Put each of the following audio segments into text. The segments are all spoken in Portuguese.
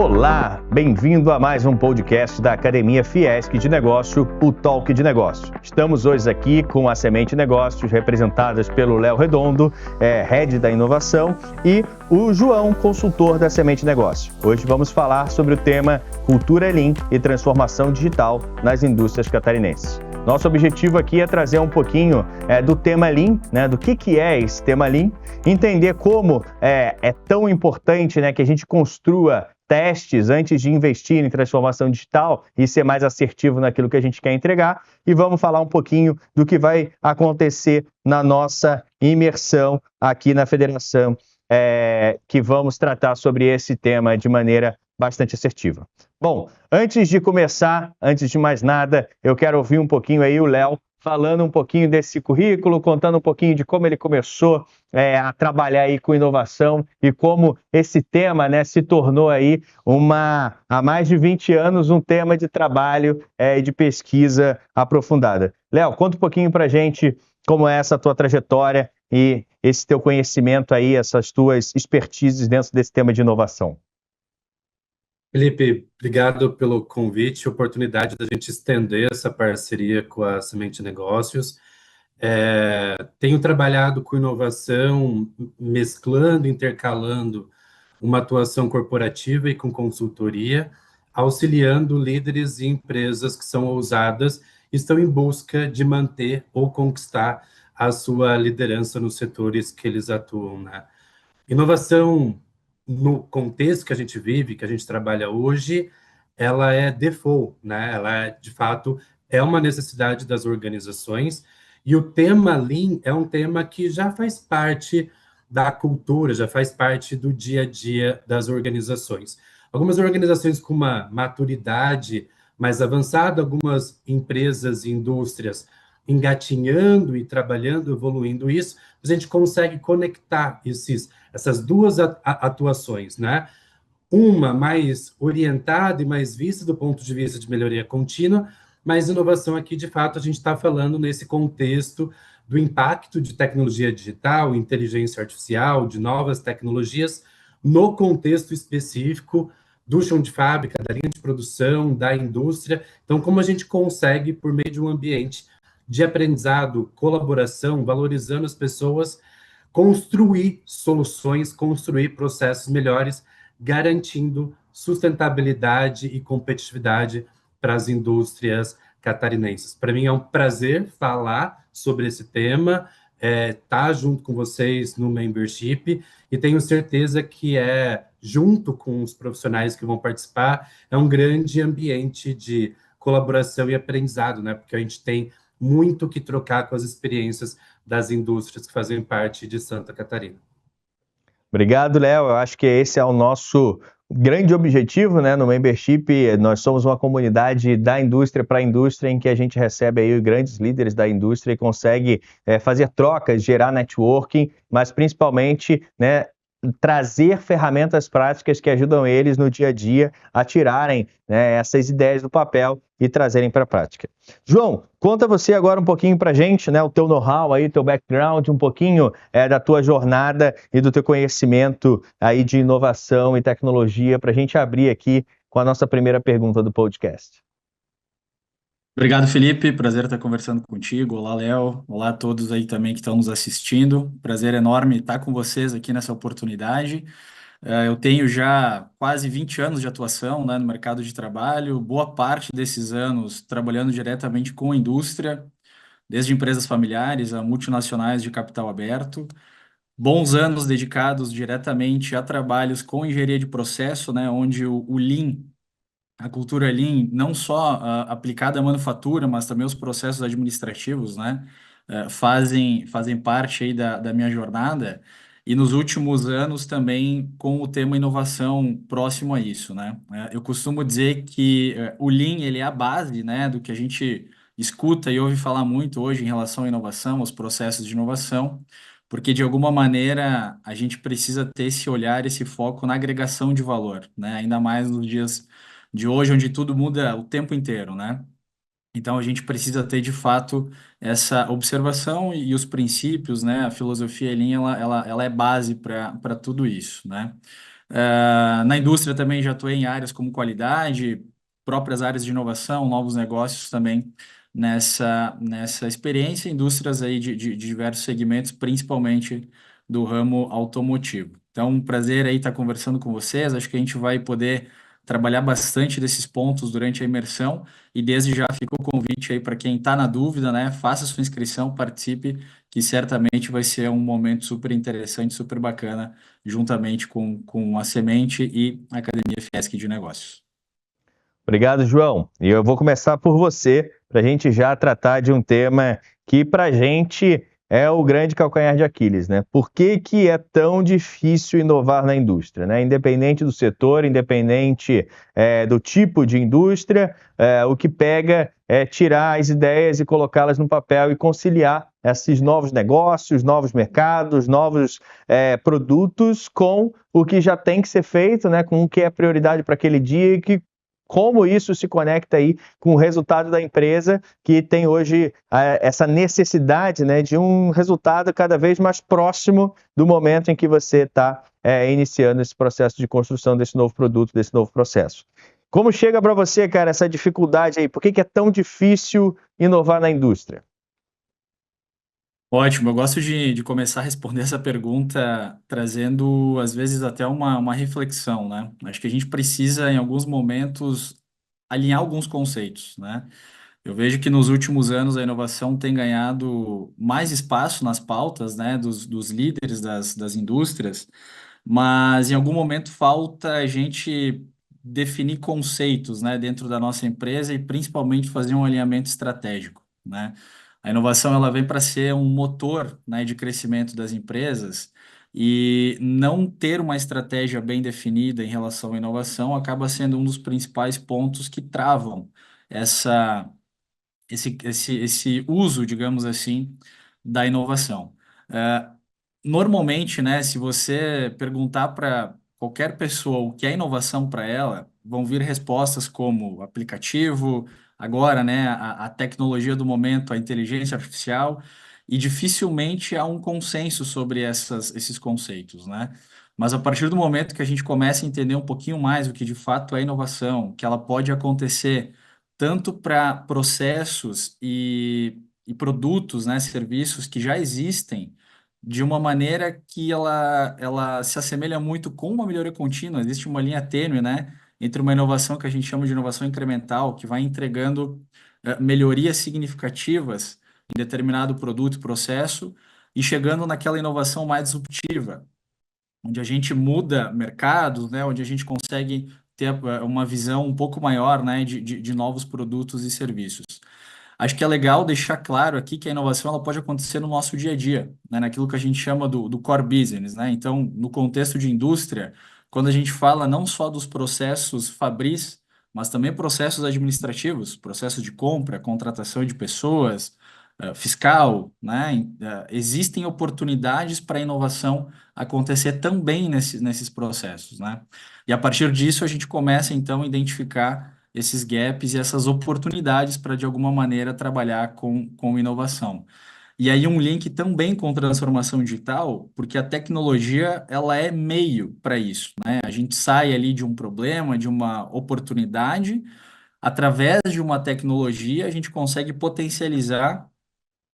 Olá, bem-vindo a mais um podcast da Academia Fiesc de Negócio, o Talk de Negócio. Estamos hoje aqui com a Semente Negócios, representadas pelo Léo Redondo, Head da Inovação, e o João, consultor da Semente Negócio. Hoje vamos falar sobre o tema Cultura Lean e Transformação Digital nas Indústrias Catarinenses. Nosso objetivo aqui é trazer um pouquinho do tema Lean, né, do que é esse tema Lean, entender como é tão importante, né, que a gente construa testes antes de investir em transformação digital e ser mais assertivo naquilo que a gente quer entregar. E vamos falar um pouquinho do que vai acontecer na nossa imersão aqui na Federação, que vamos tratar sobre esse tema de maneira bastante assertiva. Bom, antes de começar, antes de mais nada, eu quero ouvir um pouquinho aí o Léo falando um pouquinho desse currículo, contando um pouquinho de como ele começou a trabalhar aí com inovação e como esse tema, né, se tornou aí há mais de 20 anos um tema de trabalho e de pesquisa aprofundada. Léo, conta um pouquinho pra gente como é essa tua trajetória e esse teu conhecimento aí, essas tuas expertises dentro desse tema de inovação. Felipe, obrigado pelo convite, oportunidade da gente estender essa parceria com a Semente Negócios. Tenho trabalhado com inovação, mesclando, intercalando uma atuação corporativa e com consultoria, auxiliando líderes e empresas que são ousadas e estão em busca de manter ou conquistar a sua liderança nos setores que eles atuam, né? Inovação, no contexto que a gente vive, que a gente trabalha hoje, ela é default, né? Ela, de fato, é uma necessidade das organizações, e o tema Lean é um tema que já faz parte da cultura, já faz parte do dia a dia das organizações. Algumas organizações com uma maturidade mais avançada, algumas empresas e indústrias engatinhando e trabalhando, evoluindo isso, mas a gente consegue conectar essas duas atuações, né? Uma mais orientada e mais vista do ponto de vista de melhoria contínua, mas inovação aqui, de fato, a gente está falando nesse contexto do impacto de tecnologia digital, inteligência artificial, de novas tecnologias, no contexto específico do chão de fábrica, da linha de produção, da indústria. Então, como a gente consegue, por meio de um ambiente de aprendizado, colaboração, valorizando as pessoas, construir soluções, construir processos melhores, garantindo sustentabilidade e competitividade para as indústrias catarinenses. Para mim é um prazer falar sobre esse tema, estar junto com vocês no membership, e tenho certeza que junto com os profissionais que vão participar, é um grande ambiente de colaboração e aprendizado, né? Porque a gente tem muito que trocar com as experiências das indústrias que fazem parte de Santa Catarina. Obrigado, Léo. Eu acho que esse é o nosso grande objetivo, né, no Membership. Nós somos uma comunidade da indústria para a indústria, em que a gente recebe aí grandes líderes da indústria e consegue fazer trocas, gerar networking, mas principalmente, né, trazer ferramentas práticas que ajudam eles no dia a dia a tirarem, né, essas ideias do papel e trazerem para a prática. João, conta você agora um pouquinho para a gente, né, o teu know-how aí, teu background, um pouquinho da tua jornada e do teu conhecimento aí de inovação e tecnologia, para a gente abrir aqui com a nossa primeira pergunta do podcast. Obrigado, Felipe. Prazer estar conversando contigo. Olá, Léo. Olá a todos aí também que estão nos assistindo. Prazer enorme estar com vocês aqui nessa oportunidade. Eu tenho já quase 20 anos de atuação, né, no mercado de trabalho, boa parte desses anos trabalhando diretamente com a indústria, desde empresas familiares a multinacionais de capital aberto. Bons anos dedicados diretamente a trabalhos com engenharia de processo, né, onde o Lean, a cultura Lean, não só aplicada à manufatura, mas também os processos administrativos, né, fazem parte aí da minha jornada. E nos últimos anos também com o tema inovação próximo a isso, né? Eu costumo dizer que o Lean, ele é a base, né, do que a gente escuta e ouve falar muito hoje em relação à inovação, aos processos de inovação, porque de alguma maneira a gente precisa ter esse olhar, esse foco na agregação de valor, né? Ainda mais nos dias de hoje, onde tudo muda o tempo inteiro, né? Então, a gente precisa ter, de fato, essa observação e os princípios, né? A filosofia Lean, ela é base para tudo isso, né? Na indústria também já atuei em áreas como qualidade, próprias áreas de inovação, novos negócios também nessa experiência, indústrias aí de diversos segmentos, principalmente do ramo automotivo. Então, um prazer aí estar conversando com vocês. Acho que a gente vai poder trabalhar bastante desses pontos durante a imersão e desde já fica o convite aí para quem está na dúvida, né? Faça sua inscrição, participe, que certamente vai ser um momento super interessante, super bacana, juntamente com a Semente e a Academia Fiesc de Negócios. Obrigado, João. E eu vou começar por você, para a gente já tratar de um tema que, para a gente, é o grande calcanhar de Aquiles, né? Por que que é tão difícil inovar na indústria, né? Independente do setor, independente do tipo de indústria, o que pega é tirar as ideias e colocá-las no papel e conciliar esses novos negócios, novos mercados, novos produtos com o que já tem que ser feito, né? Com o que é prioridade para aquele dia e que como isso se conecta aí com o resultado da empresa que tem hoje essa necessidade, né, de um resultado cada vez mais próximo do momento em que você está iniciando esse processo de construção desse novo produto, desse novo processo. Como chega para você, cara, essa dificuldade aí? Por que que é tão difícil inovar na indústria? Ótimo, eu gosto de começar a responder essa pergunta trazendo, às vezes, até uma reflexão, né? Acho que a gente precisa, em alguns momentos, alinhar alguns conceitos, né? Eu vejo que nos últimos anos a inovação tem ganhado mais espaço nas pautas, né, dos líderes das indústrias, mas em algum momento falta a gente definir conceitos, né, dentro da nossa empresa e principalmente fazer um alinhamento estratégico, né? A inovação ela vem para ser um motor, né, de crescimento das empresas e não ter uma estratégia bem definida em relação à inovação acaba sendo um dos principais pontos que travam essa esse uso, digamos assim, da inovação. É, Normalmente, né, se você perguntar para qualquer pessoa o que é inovação para ela, vão vir respostas como aplicativo, agora, né, a tecnologia do momento, a inteligência artificial, e dificilmente há um consenso sobre esses conceitos, né? Mas a partir do momento que a gente começa a entender um pouquinho mais o que de fato é inovação, que ela pode acontecer tanto para processos e produtos, né, serviços que já existem, de uma maneira que ela se assemelha muito com uma melhoria contínua. Existe uma linha tênue, né, entre uma inovação que a gente chama de inovação incremental, que vai entregando melhorias significativas em determinado produto e processo, e chegando naquela inovação mais disruptiva, onde a gente muda mercados, né, onde a gente consegue ter uma visão um pouco maior, né, de novos produtos e serviços. Acho que é legal deixar claro aqui que a inovação ela pode acontecer no nosso dia a dia, né, naquilo que a gente chama do core business, né? Então, no contexto de indústria, quando a gente fala não só dos processos fabris, mas também processos administrativos, processos de compra, contratação de pessoas, fiscal, né? Existem oportunidades para a inovação acontecer também nesses processos, né? E a partir disso a gente começa então a identificar esses gaps e essas oportunidades para, de alguma maneira, trabalhar com inovação. E aí um link também com transformação digital, porque a tecnologia ela é meio para isso, né? A gente sai ali de um problema, de uma oportunidade, através de uma tecnologia a gente consegue potencializar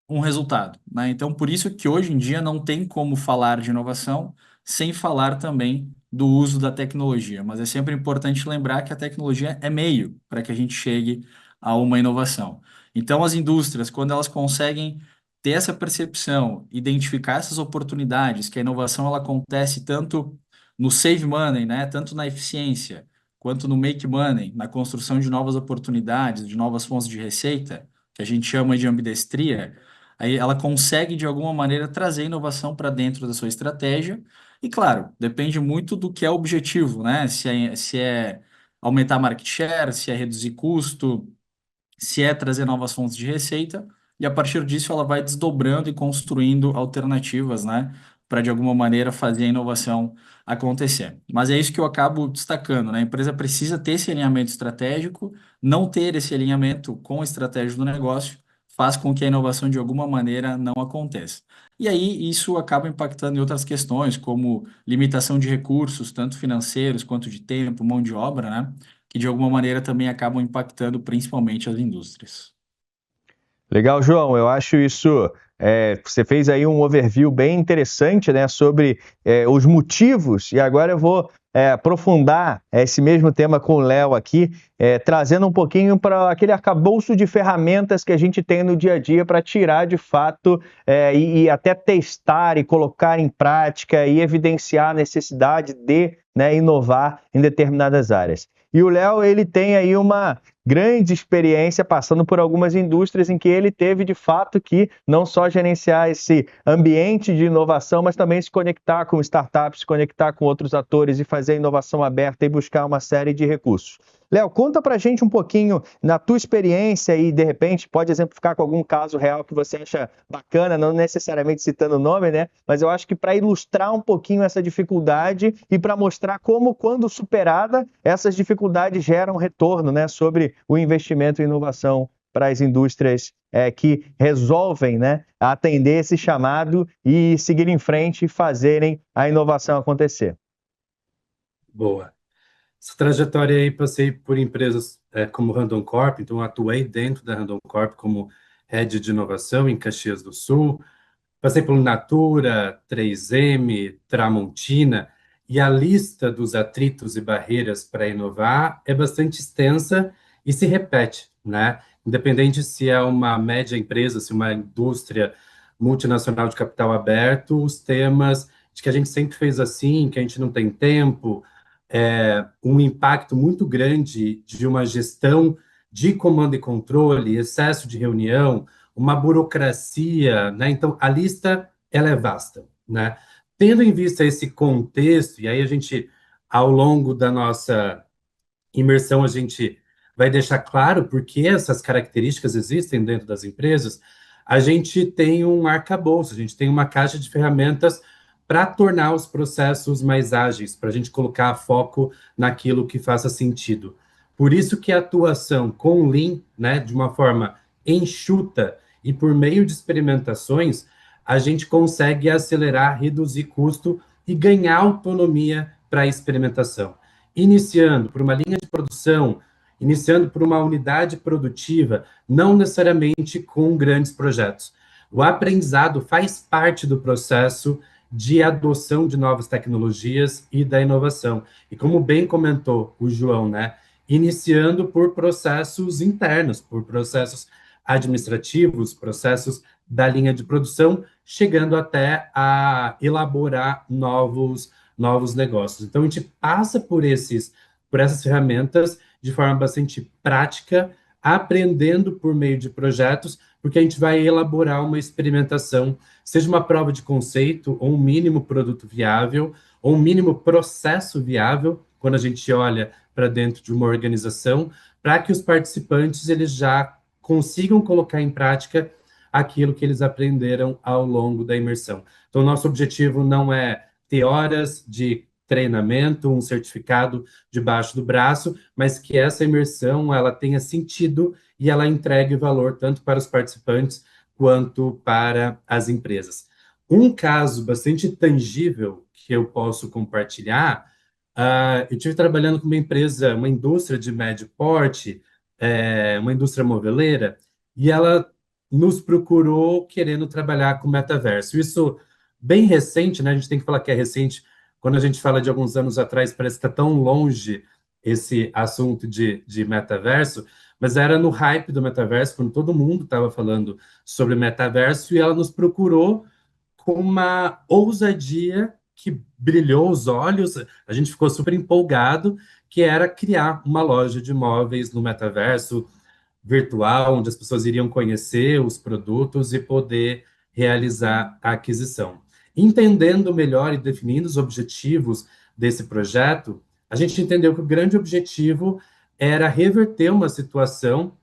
um resultado, né? Então, por isso que hoje em dia não tem como falar de inovação sem falar também do uso da tecnologia. Mas é sempre importante lembrar que a tecnologia é meio para que a gente chegue a uma inovação. Então, as indústrias, quando elas conseguem ter essa percepção, identificar essas oportunidades, que a inovação ela acontece tanto no save money, né? Tanto na eficiência, quanto no make money, na construção de novas oportunidades, de novas fontes de receita, que a gente chama de ambidestria. Aí ela consegue, de alguma maneira, trazer inovação para dentro da sua estratégia. E, claro, depende muito do que é o objetivo, né? Se é aumentar market share, se é reduzir custo, se é trazer novas fontes de receita. E a partir disso, ela vai desdobrando e construindo alternativas, né? Para, de alguma maneira, fazer a inovação acontecer. Mas é isso que eu acabo destacando, né? A empresa precisa ter esse alinhamento estratégico, não ter esse alinhamento com a estratégia do negócio faz com que a inovação de alguma maneira não aconteça. E aí isso acaba impactando em outras questões, como limitação de recursos, tanto financeiros quanto de tempo, mão de obra, né? Que de alguma maneira também acabam impactando principalmente as indústrias. Legal, João. Eu acho isso. Você fez aí um overview bem interessante, né, sobre os motivos, e agora eu vou aprofundar esse mesmo tema com o Léo aqui, trazendo um pouquinho para aquele arcabouço de ferramentas que a gente tem no dia a dia para tirar de fato e até testar e colocar em prática e evidenciar a necessidade de, né, inovar em determinadas áreas. E o Léo, ele tem aí uma grande experiência passando por algumas indústrias em que ele teve, de fato, que não só gerenciar esse ambiente de inovação, mas também se conectar com startups, se conectar com outros atores e fazer inovação aberta e buscar uma série de recursos. Léo, conta pra gente um pouquinho na tua experiência e, de repente, pode exemplificar com algum caso real que você acha bacana, não necessariamente citando o nome, né? Mas eu acho que para ilustrar um pouquinho essa dificuldade e para mostrar como, quando superada, essas dificuldades geram retorno, né, sobre o investimento em inovação para as indústrias que resolvem, né, atender esse chamado e seguir em frente e fazerem a inovação acontecer. Boa. Essa trajetória aí, passei por empresas como Randon Corp, então atuei dentro da Randon Corp como Head de Inovação em Caxias do Sul, passei pelo Natura, 3M, Tramontina, e a lista dos atritos e barreiras para inovar é bastante extensa e se repete, né? Independente se é uma média empresa, se é uma indústria multinacional de capital aberto, os temas de que a gente sempre fez assim, que a gente não tem tempo, um impacto muito grande de uma gestão de comando e controle, excesso de reunião, uma burocracia, né? Então, a lista, ela é vasta, né? Tendo em vista esse contexto, e aí a gente, ao longo da nossa imersão, a gente vai deixar claro por que essas características existem dentro das empresas, a gente tem um arcabouço, a gente tem uma caixa de ferramentas para tornar os processos mais ágeis, para a gente colocar foco naquilo que faça sentido. Por isso que a atuação com Lean, né, de uma forma enxuta e por meio de experimentações, a gente consegue acelerar, reduzir custo e ganhar autonomia para a experimentação. Iniciando por uma linha de produção, iniciando por uma unidade produtiva, não necessariamente com grandes projetos. O aprendizado faz parte do processo de adoção de novas tecnologias e da inovação. E como bem comentou o João, né, iniciando por processos internos, por processos administrativos, processos da linha de produção, chegando até a elaborar novos negócios. Então, a gente passa por essas ferramentas de forma bastante prática, aprendendo por meio de projetos, porque a gente vai elaborar uma experimentação, seja uma prova de conceito, ou um mínimo produto viável, ou um mínimo processo viável, quando a gente olha para dentro de uma organização, para que os participantes eles já consigam colocar em prática aquilo que eles aprenderam ao longo da imersão. Então, nosso objetivo não é ter horas de treinamento, um certificado debaixo do braço, mas que essa imersão ela tenha sentido e ela entregue valor tanto para os participantes quanto para as empresas. Um caso bastante tangível que eu posso compartilhar, eu estive trabalhando com uma empresa, uma indústria de médio porte, uma indústria moveleira, e ela nos procurou querendo trabalhar com metaverso. Isso bem recente, né? A gente tem que falar que é recente. Quando a gente fala de alguns anos atrás, parece que está tão longe esse assunto de metaverso, mas era no hype do metaverso, quando todo mundo estava falando sobre metaverso, e ela nos procurou com uma ousadia que brilhou os olhos, a gente ficou super empolgado, que era criar uma loja de móveis no metaverso virtual, onde as pessoas iriam conhecer os produtos e poder realizar a aquisição. Entendendo melhor e definindo os objetivos desse projeto, a gente entendeu que o grande objetivo era reverter uma situação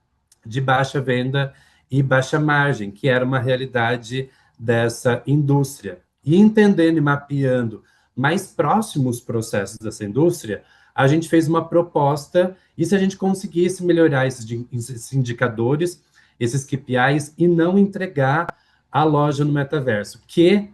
de baixa venda e baixa margem, que era uma realidade dessa indústria. E entendendo e mapeando mais próximos processos dessa indústria, a gente fez uma proposta, e se a gente conseguisse melhorar esses indicadores esses KPIs e não entregar a loja no metaverso, que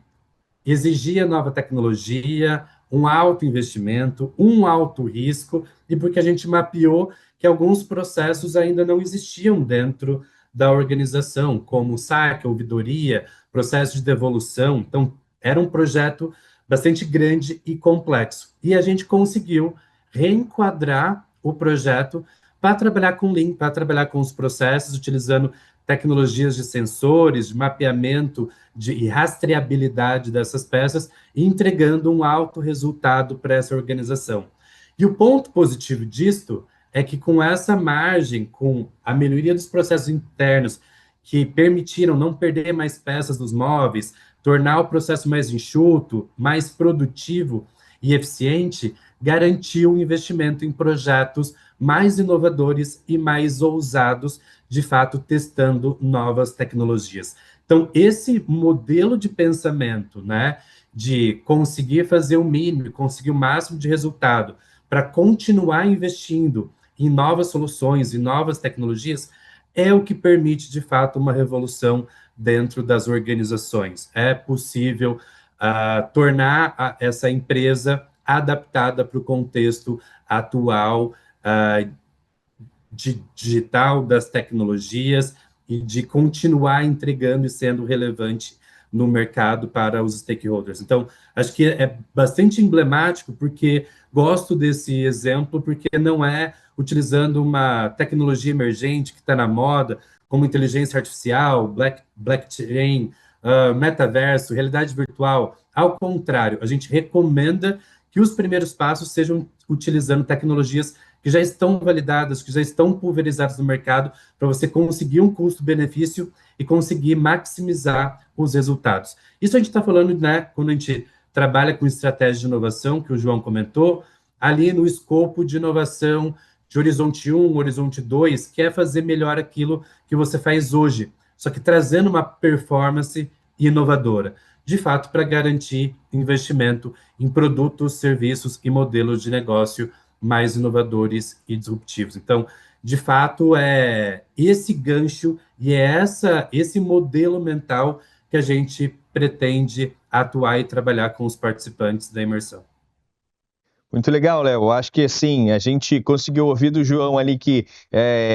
exigia nova tecnologia, um alto investimento, um alto risco, e porque a gente mapeou que alguns processos ainda não existiam dentro da organização, como saque, ouvidoria, processo de devolução. Então, era um projeto bastante grande e complexo. E a gente conseguiu reenquadrar o projeto para trabalhar com Lean, para trabalhar com os processos, utilizando tecnologias de sensores, de mapeamento e rastreabilidade dessas peças, e entregando um alto resultado para essa organização. E o ponto positivo disto é que com essa margem, com a melhoria dos processos internos, que permitiram não perder mais peças dos móveis, tornar o processo mais enxuto, mais produtivo e eficiente, garantiu um investimento em projetos mais inovadores e mais ousados, de fato, testando novas tecnologias. Então, esse modelo de pensamento, né, de conseguir fazer o mínimo, conseguir o máximo de resultado, para continuar investindo em novas soluções e novas tecnologias, é o que permite, de fato, uma revolução dentro das organizações. É possível tornar essa empresa adaptada para o contexto atual digital das tecnologias e de continuar entregando e sendo relevante no mercado para os stakeholders. Então, acho que é bastante emblemático, porque gosto desse exemplo, porque não é utilizando uma tecnologia emergente que está na moda, como inteligência artificial, blockchain, metaverso, realidade virtual. Ao contrário, a gente recomenda que os primeiros passos sejam utilizando tecnologias que já estão validadas, que já estão pulverizadas no mercado, para você conseguir um custo-benefício e conseguir maximizar os resultados. Isso a gente está falando, né, quando a gente trabalha com estratégia de inovação, que o João comentou, ali no escopo de inovação de horizonte 1, horizonte 2, que é fazer melhor aquilo que você faz hoje, só que trazendo uma performance inovadora, de fato, para garantir investimento em produtos, serviços e modelos de negócio mais inovadores e disruptivos. Então, de fato, é esse gancho e é esse modelo mental que a gente pretende atuar e trabalhar com os participantes da imersão. Muito legal, Léo. Acho que assim, a gente conseguiu ouvir do João ali que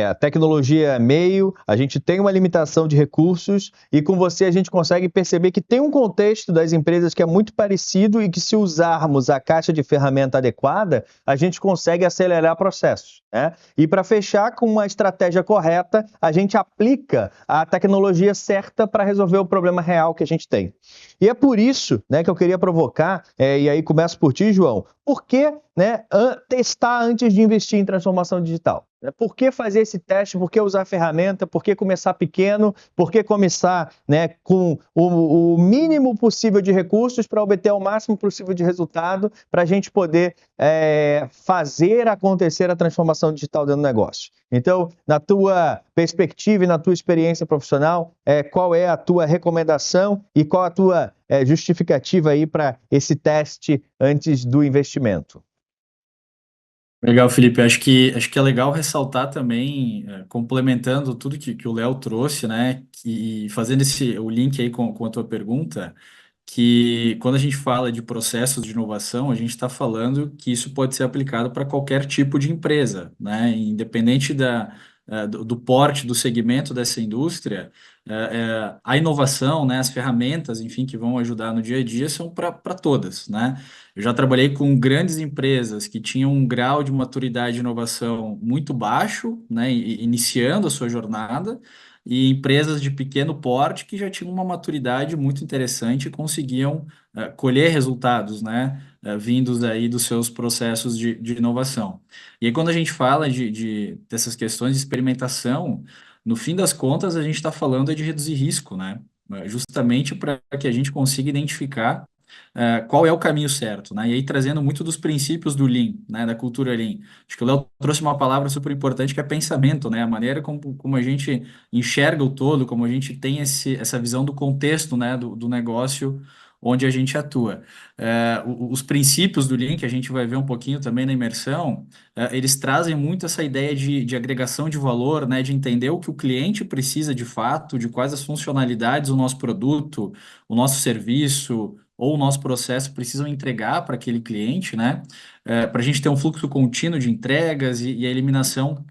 a tecnologia é meio, a gente tem uma limitação de recursos e com você a gente consegue perceber que tem um contexto das empresas que é muito parecido e que se usarmos a caixa de ferramenta adequada, a gente consegue acelerar processos, né? E para fechar com uma estratégia correta, a gente aplica a tecnologia certa para resolver o problema real que a gente tem. E é por isso, né, que eu queria provocar, e aí começo por ti, João, por que, né, testar antes de investir em transformação digital? Por que fazer esse teste? Por que usar a ferramenta? Por que começar pequeno? Por que começar, né, com o mínimo possível de recursos para obter o máximo possível de resultado para a gente poder fazer acontecer a transformação digital dentro do negócio? Então, na tua perspectiva e na tua experiência profissional, qual é a tua recomendação e qual a tua justificativa aí para esse teste antes do investimento? Legal, Felipe. Acho que é legal ressaltar também, complementando tudo que o Léo trouxe, né? E fazendo o link aí com a tua pergunta, que quando a gente fala de processos de inovação, a gente está falando que isso pode ser aplicado para qualquer tipo de empresa, né? Independente do porte, do segmento dessa indústria, a inovação, né, as ferramentas, enfim, que vão ajudar no dia a dia são para todas, né? Eu já trabalhei com grandes empresas que tinham um grau de maturidade de inovação muito baixo, né, iniciando a sua jornada, e empresas de pequeno porte que já tinham uma maturidade muito interessante e conseguiam colher resultados, né, vindos aí dos seus processos de inovação. E aí, quando a gente fala dessas questões de experimentação, no fim das contas, a gente está falando de reduzir risco, né? Justamente para que a gente consiga identificar qual é o caminho certo, né? E aí trazendo muito dos princípios do Lean, né? Da cultura Lean. Acho que o Léo trouxe uma palavra super importante que é pensamento, né? A maneira como a gente enxerga o todo, como a gente tem essa visão do contexto, né? Do negócio onde a gente atua. Os princípios do Lean, que a gente vai ver um pouquinho também na imersão, eles trazem muito essa ideia de agregação de valor, né, de entender o que o cliente precisa de fato, de quais as funcionalidades o nosso produto, o nosso serviço ou o nosso processo precisam entregar para aquele cliente, né, para a gente ter um fluxo contínuo de entregas e a eliminação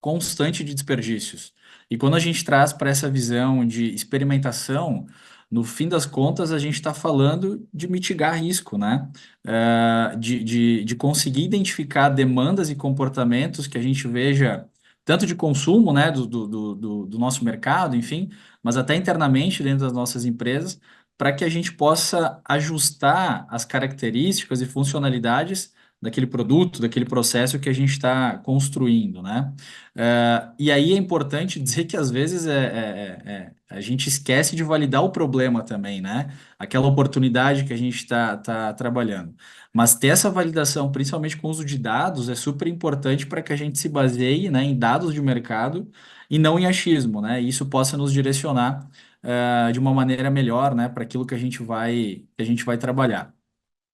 constante de desperdícios. E quando a gente traz para essa visão de experimentação, no fim das contas, a gente está falando de mitigar risco, né? De conseguir identificar demandas e comportamentos que a gente veja, tanto de consumo, né, do nosso mercado, enfim, mas até internamente dentro das nossas empresas, para que a gente possa ajustar as características e funcionalidades daquele produto, daquele processo que a gente está construindo, né? E aí é importante dizer que às vezes a gente esquece de validar o problema também, né? Aquela oportunidade que a gente está trabalhando. Mas ter essa validação, principalmente com o uso de dados, é super importante para que a gente se baseie, né, em dados de mercado e não em achismo, né? E isso possa nos direcionar, de uma maneira melhor, né, para aquilo que a gente vai trabalhar.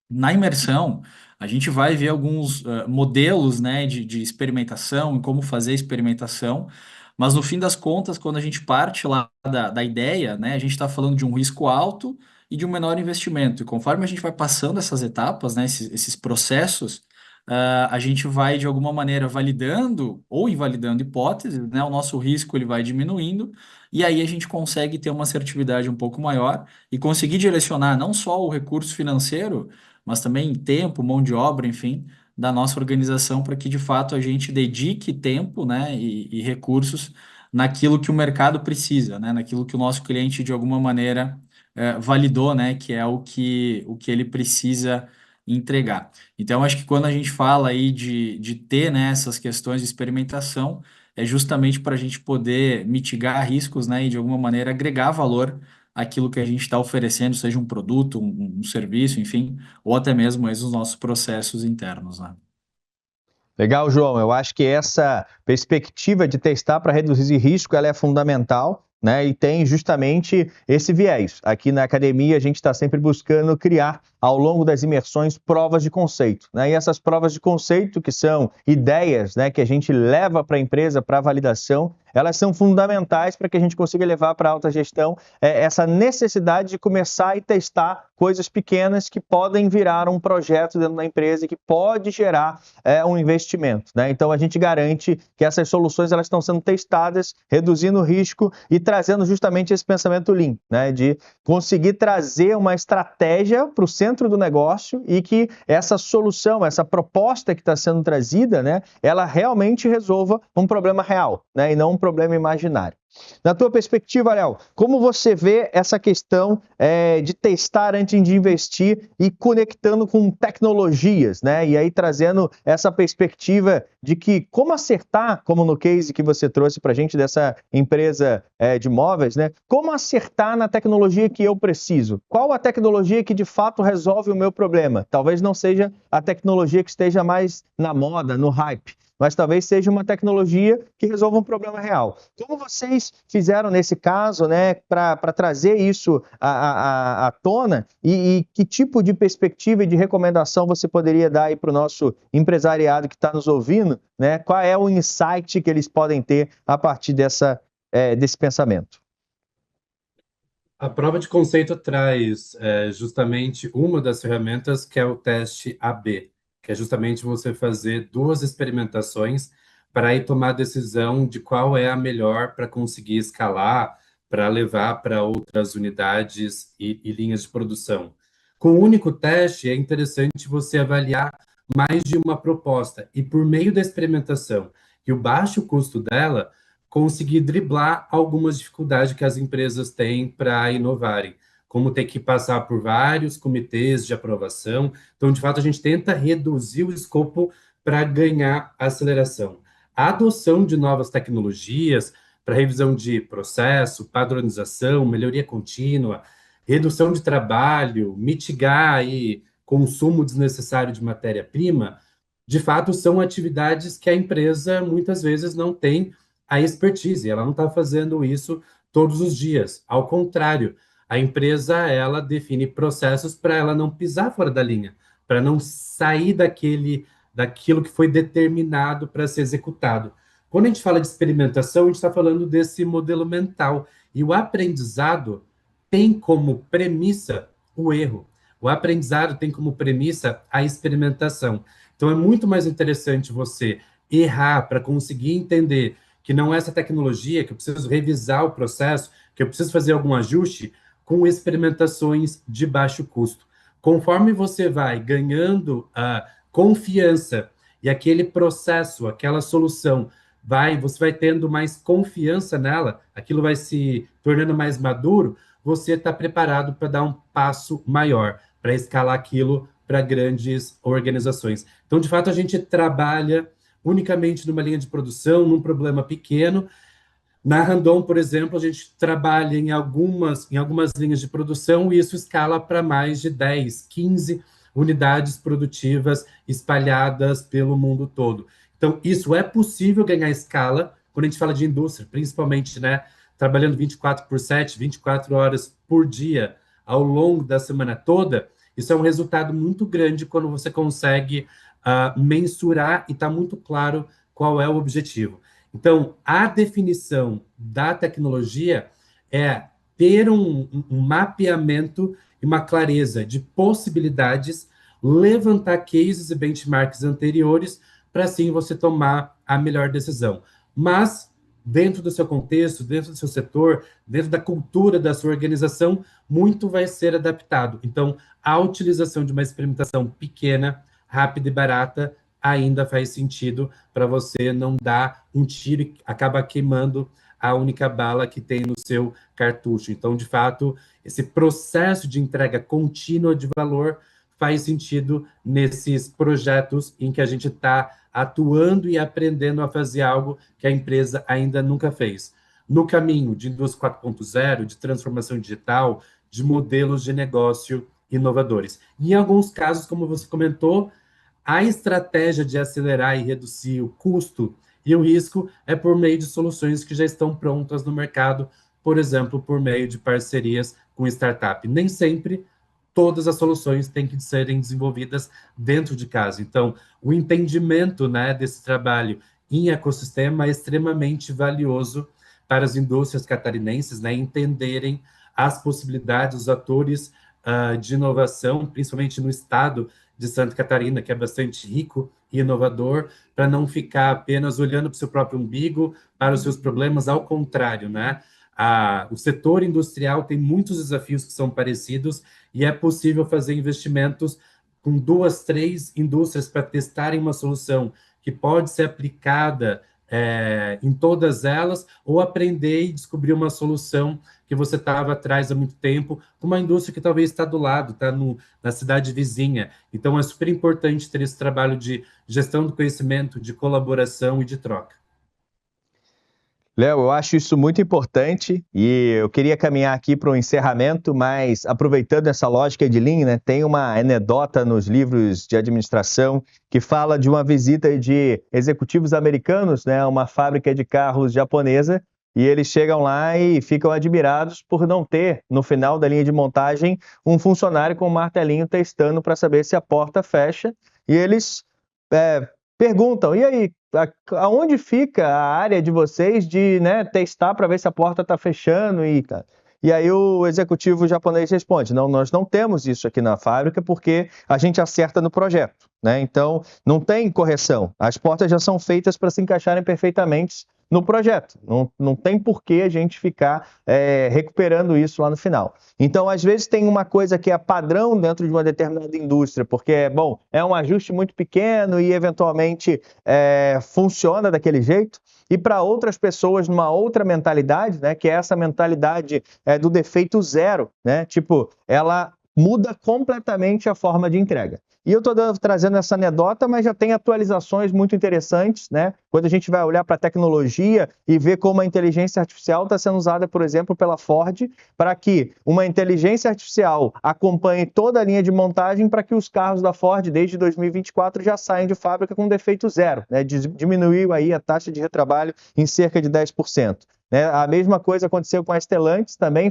Na imersão, a gente vai ver alguns modelos, né, de experimentação, e como fazer experimentação, mas no fim das contas, quando a gente parte lá da ideia, né, a gente está falando de um risco alto e de um menor investimento. E conforme a gente vai passando essas etapas, né, esses processos, a gente vai, de alguma maneira, validando ou invalidando hipóteses, né, o nosso risco ele vai diminuindo, e aí a gente consegue ter uma assertividade um pouco maior e conseguir direcionar não só o recurso financeiro, mas também tempo, mão de obra, enfim, da nossa organização para que de fato a gente dedique tempo, né, e recursos naquilo que o mercado precisa, né, naquilo que o nosso cliente de alguma maneira validou, né, que é o que ele precisa entregar. Então, acho que quando a gente fala aí de ter, né, essas questões de experimentação, é justamente para a gente poder mitigar riscos, né, e de alguma maneira agregar valor àquilo que a gente está oferecendo, seja um produto, um serviço, enfim, ou até mesmo os nossos processos internos, né? Legal, João. Eu acho que essa perspectiva de testar para reduzir risco, ela é fundamental, né? E tem justamente esse viés. Aqui na academia, a gente está sempre buscando criar, ao longo das imersões, provas de conceito, né? E essas provas de conceito, que são ideias, né, que a gente leva para a empresa para validação, elas são fundamentais para que a gente consiga levar para a alta gestão essa necessidade de começar e testar coisas pequenas que podem virar um projeto dentro da empresa e que pode gerar um investimento, né? Então a gente garante que essas soluções elas estão sendo testadas, reduzindo o risco e trazendo justamente esse pensamento Lean, né? De conseguir trazer uma estratégia para o centro do negócio e que essa solução, essa proposta que está sendo trazida, né, ela realmente resolva um problema real, né, e não um problema imaginário. Na tua perspectiva, Léo, como você vê essa questão de testar antes de investir e conectando com tecnologias, né? E aí trazendo essa perspectiva de que como acertar, como no case que você trouxe para a gente dessa empresa de móveis, né? Como acertar na tecnologia que eu preciso? Qual a tecnologia que de fato resolve o meu problema? Talvez não seja a tecnologia que esteja mais na moda, no hype, mas talvez seja uma tecnologia que resolva um problema real. Como vocês fizeram nesse caso, né, para trazer isso à tona e que tipo de perspectiva e de recomendação você poderia dar aí para o nosso empresariado que está nos ouvindo, né? Qual é o insight que eles podem ter a partir desse pensamento? A prova de conceito traz justamente uma das ferramentas que é o teste AB, que é justamente você fazer duas experimentações para aí tomar a decisão de qual é a melhor para conseguir escalar, para levar para outras unidades e linhas de produção. Com o único teste, é interessante você avaliar mais de uma proposta e, por meio da experimentação e o baixo custo dela, conseguir driblar algumas dificuldades que as empresas têm para inovarem, como ter que passar por vários comitês de aprovação. Então, de fato, a gente tenta reduzir o escopo para ganhar aceleração. A adoção de novas tecnologias para revisão de processo, padronização, melhoria contínua, redução de trabalho, mitigar aí consumo desnecessário de matéria-prima, de fato, são atividades que a empresa muitas vezes não tem a expertise, ela não está fazendo isso todos os dias. Ao contrário, A empresa, ela define processos para ela não pisar fora da linha, para não sair daquilo que foi determinado para ser executado. Quando a gente fala de experimentação, a gente está falando desse modelo mental. E o aprendizado tem como premissa o erro. O aprendizado tem como premissa a experimentação. Então, é muito mais interessante você errar para conseguir entender que não é essa tecnologia, que eu preciso revisar o processo, que eu preciso fazer algum ajuste, com experimentações de baixo custo. Conforme você vai ganhando a confiança e aquele processo, aquela solução, você vai tendo mais confiança nela, aquilo vai se tornando mais maduro, você está preparado para dar um passo maior, para escalar aquilo para grandes organizações. Então, de fato, a gente trabalha unicamente numa linha de produção, num problema pequeno. Na Randon, por exemplo, a gente trabalha em algumas linhas de produção e isso escala para mais de 10, 15 unidades produtivas espalhadas pelo mundo todo. Então, isso é possível ganhar escala quando a gente fala de indústria, principalmente, né, trabalhando 24/7, 24 horas por dia, ao longo da semana toda. Isso é um resultado muito grande quando você consegue mensurar e está muito claro qual é o objetivo. Então, a definição da tecnologia é ter um mapeamento e uma clareza de possibilidades, levantar cases e benchmarks anteriores, para assim você tomar a melhor decisão. Mas, dentro do seu contexto, dentro do seu setor, dentro da cultura da sua organização, muito vai ser adaptado. Então, a utilização de uma experimentação pequena, rápida e barata ainda faz sentido para você não dar um tiro e acabar queimando a única bala que tem no seu cartucho. Então, de fato, esse processo de entrega contínua de valor faz sentido nesses projetos em que a gente está atuando e aprendendo a fazer algo que a empresa ainda nunca fez. No caminho de indústria 4.0, de transformação digital, de modelos de negócio inovadores. Em alguns casos, como você comentou, a estratégia de acelerar e reduzir o custo e o risco é por meio de soluções que já estão prontas no mercado, por exemplo, por meio de parcerias com startup. Nem sempre todas as soluções têm que serem desenvolvidas dentro de casa. Então, o entendimento, né, desse trabalho em ecossistema é extremamente valioso para as indústrias catarinenses, né, entenderem as possibilidades, os atores de inovação, principalmente no estado de Santa Catarina, que é bastante rico e inovador, para não ficar apenas olhando para o seu próprio umbigo, para os seus problemas, ao contrário, né? O setor industrial tem muitos desafios que são parecidos e é possível fazer investimentos com 2, 3 indústrias para testarem uma solução que pode ser aplicada em todas elas, ou aprender e descobrir uma solução que você estava atrás há muito tempo, com uma indústria que talvez está do lado, está na cidade vizinha. Então, é super importante ter esse trabalho de gestão do conhecimento, de colaboração e de troca. Léo, eu acho isso muito importante e eu queria caminhar aqui para o encerramento, mas aproveitando essa lógica de Lean, né, tem uma anedota nos livros de administração que fala de uma visita de executivos americanos, né, a uma fábrica de carros japonesa, e eles chegam lá e ficam admirados por não ter, no final da linha de montagem, um funcionário com um martelinho testando para saber se a porta fecha, e eles perguntam, e aí, aonde fica a área de vocês de, né, testar para ver se a porta está fechando? E aí o executivo japonês responde, não, nós não temos isso aqui na fábrica porque a gente acerta no projeto, né? Então, não tem correção. As portas já são feitas para se encaixarem perfeitamente no projeto. Não tem por que a gente ficar recuperando isso lá no final. Então, às vezes tem uma coisa que é padrão dentro de uma determinada indústria, porque, bom, é um ajuste muito pequeno e, eventualmente, funciona daquele jeito. E para outras pessoas, numa outra mentalidade, né, que é essa mentalidade do defeito zero, né? Tipo, ela muda completamente a forma de entrega. E eu estou trazendo essa anedota, mas já tem atualizações muito interessantes, né? Quando a gente vai olhar para a tecnologia e ver como a inteligência artificial está sendo usada, por exemplo, pela Ford, para que uma inteligência artificial acompanhe toda a linha de montagem para que os carros da Ford, desde 2024, já saiam de fábrica com defeito zero, né? Diminuiu aí a taxa de retrabalho em cerca de 10%. né? A mesma coisa aconteceu com a Stellantis também,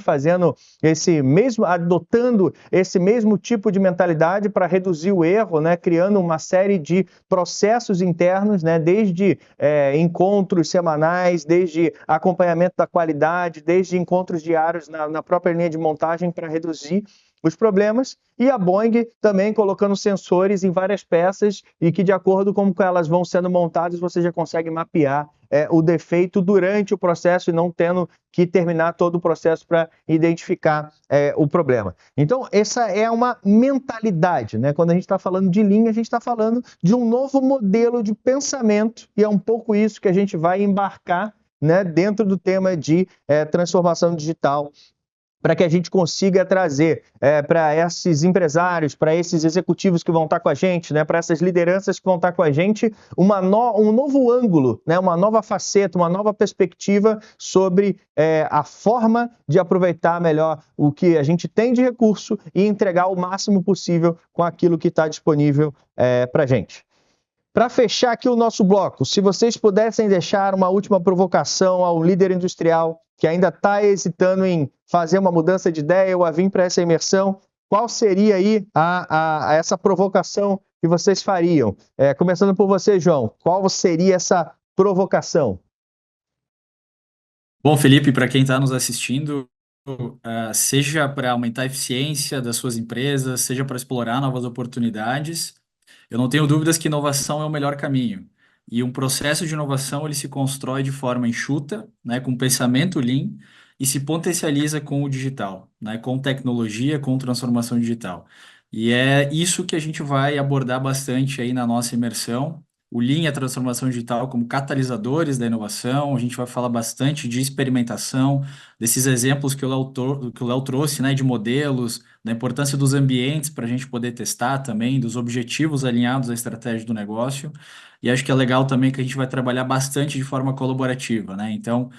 adotando esse mesmo tipo de mentalidade para reduzir o erro, né? Criando uma série de processos internos, né? Desde encontros semanais, desde acompanhamento da qualidade, desde encontros diários na própria linha de montagem para reduzir os problemas, e a Boeing também colocando sensores em várias peças e que, de acordo com como elas vão sendo montadas, você já consegue mapear o defeito durante o processo e não tendo que terminar todo o processo para identificar o problema. Então, essa é uma mentalidade, né? Quando a gente está falando de Lean, a gente está falando de um novo modelo de pensamento, e é um pouco isso que a gente vai embarcar, né, dentro do tema de transformação digital, para que a gente consiga trazer para esses empresários, para esses executivos que vão estar com a gente, né, para essas lideranças que vão estar com a gente, um novo ângulo, né, uma nova faceta, uma nova perspectiva sobre a forma de aproveitar melhor o que a gente tem de recurso e entregar o máximo possível com aquilo que está disponível para a gente. Para fechar aqui o nosso bloco, se vocês pudessem deixar uma última provocação ao líder industrial que ainda está hesitando em fazer uma mudança de ideia ou a vir para essa imersão, qual seria aí essa provocação que vocês fariam? Começando por você, João, qual seria essa provocação? Bom, Felipe, para quem está nos assistindo, seja para aumentar a eficiência das suas empresas, seja para explorar novas oportunidades, eu não tenho dúvidas que inovação é o melhor caminho. E um processo de inovação ele se constrói de forma enxuta, né, com pensamento lean, e se potencializa com o digital, né, com tecnologia, com transformação digital. E é isso que a gente vai abordar bastante aí na nossa imersão. O Lean e a transformação digital como catalisadores da inovação. A gente vai falar bastante de experimentação, desses exemplos que o Léo trouxe, né, de modelos, da importância dos ambientes para a gente poder testar também, dos objetivos alinhados à estratégia do negócio. E acho que é legal também que a gente vai trabalhar bastante de forma colaborativa, né? Então,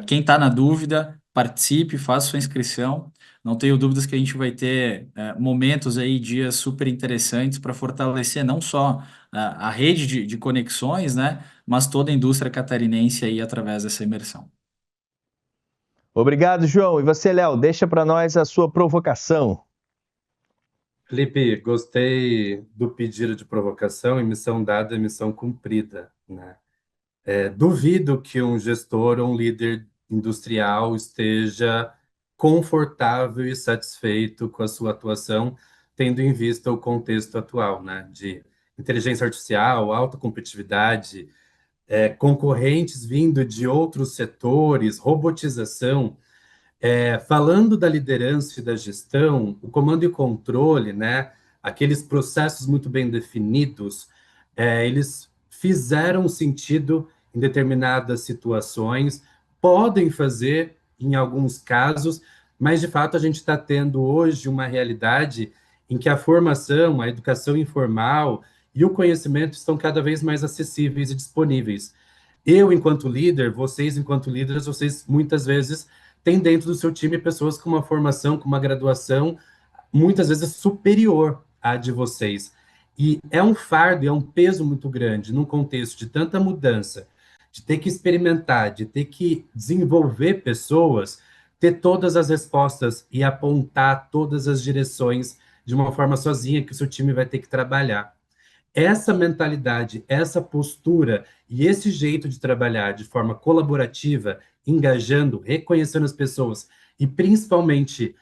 quem está na dúvida, participe, faça sua inscrição. Não tenho dúvidas que a gente vai ter momentos aí, dias super interessantes para fortalecer não só a rede de conexões, né? Mas toda a indústria catarinense aí através dessa imersão. Obrigado, João. E você, Léo, deixa para nós a sua provocação. Felipe, gostei do pedido de provocação e missão dada é missão cumprida, né? Duvido que um gestor ou um líder industrial esteja confortável e satisfeito com a sua atuação, tendo em vista o contexto atual, né? De inteligência artificial, alta competitividade, concorrentes vindo de outros setores, robotização. Falando da liderança e da gestão, o comando e controle, né, aqueles processos muito bem definidos, eles fizeram sentido em determinadas situações, podem fazer em alguns casos, mas de fato a gente está tendo hoje uma realidade em que a formação, a educação informal e o conhecimento estão cada vez mais acessíveis e disponíveis. Eu, enquanto líder, vocês, enquanto líderes, vocês muitas vezes têm dentro do seu time pessoas com uma formação, com uma graduação, muitas vezes superior à de vocês. E é um fardo, é um peso muito grande num contexto de tanta mudança, de ter que experimentar, de ter que desenvolver pessoas, ter todas as respostas e apontar todas as direções de uma forma sozinha que o seu time vai ter que trabalhar. Essa mentalidade, essa postura e esse jeito de trabalhar de forma colaborativa, engajando, reconhecendo as pessoas e principalmente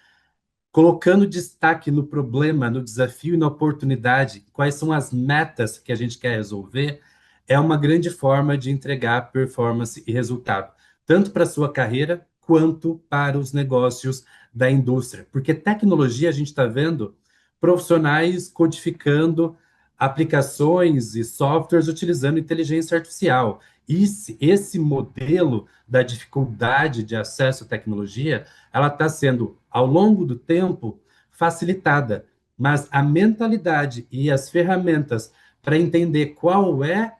colocando destaque no problema, no desafio e na oportunidade, quais são as metas que a gente quer resolver, é uma grande forma de entregar performance e resultado, tanto para a sua carreira quanto para os negócios da indústria. Porque tecnologia, a gente está vendo profissionais codificando aplicações e softwares utilizando inteligência artificial. Esse modelo da dificuldade de acesso à tecnologia, ela está sendo, ao longo do tempo, facilitada. Mas a mentalidade e as ferramentas para entender qual é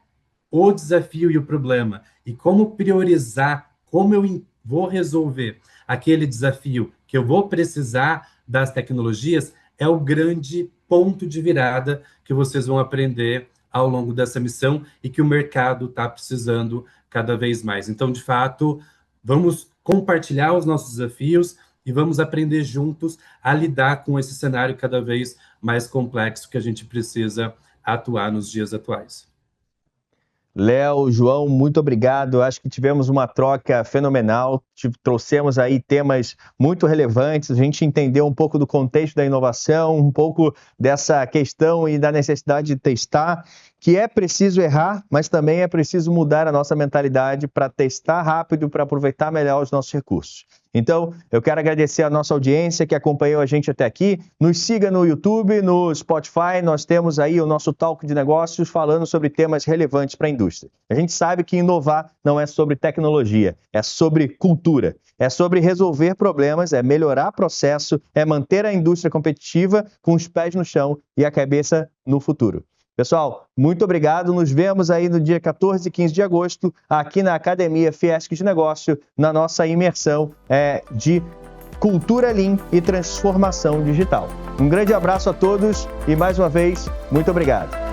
o desafio e o problema e como priorizar, como eu vou resolver aquele desafio que eu vou precisar das tecnologias, é o grande ponto de virada que vocês vão aprender ao longo dessa missão e que o mercado está precisando cada vez mais. Então, de fato, Vamos compartilhar os nossos desafios e vamos aprender juntos a lidar com esse cenário cada vez mais complexo que a gente precisa atuar nos dias atuais. Léo, João, muito obrigado. Acho que tivemos uma troca fenomenal. Trouxemos aí temas muito relevantes. A gente entendeu um pouco do contexto da inovação, um pouco dessa questão e da necessidade de testar, que é preciso errar, mas também é preciso mudar a nossa mentalidade para testar rápido, para aproveitar melhor os nossos recursos. Então, eu quero agradecer a nossa audiência que acompanhou a gente até aqui. Nos siga no YouTube, no Spotify, nós temos aí o nosso Talk de Negócios falando sobre temas relevantes para a indústria. A gente sabe que inovar não é sobre tecnologia, é sobre cultura, é sobre resolver problemas, é melhorar processo, é manter a indústria competitiva com os pés no chão e a cabeça no futuro. Pessoal, muito obrigado. Nos vemos aí no dia 14 e 15 de agosto, aqui na Academia Fiesc de Negócio, na nossa imersão de Cultura Lean e Transformação Digital. Um grande abraço a todos e, mais uma vez, muito obrigado.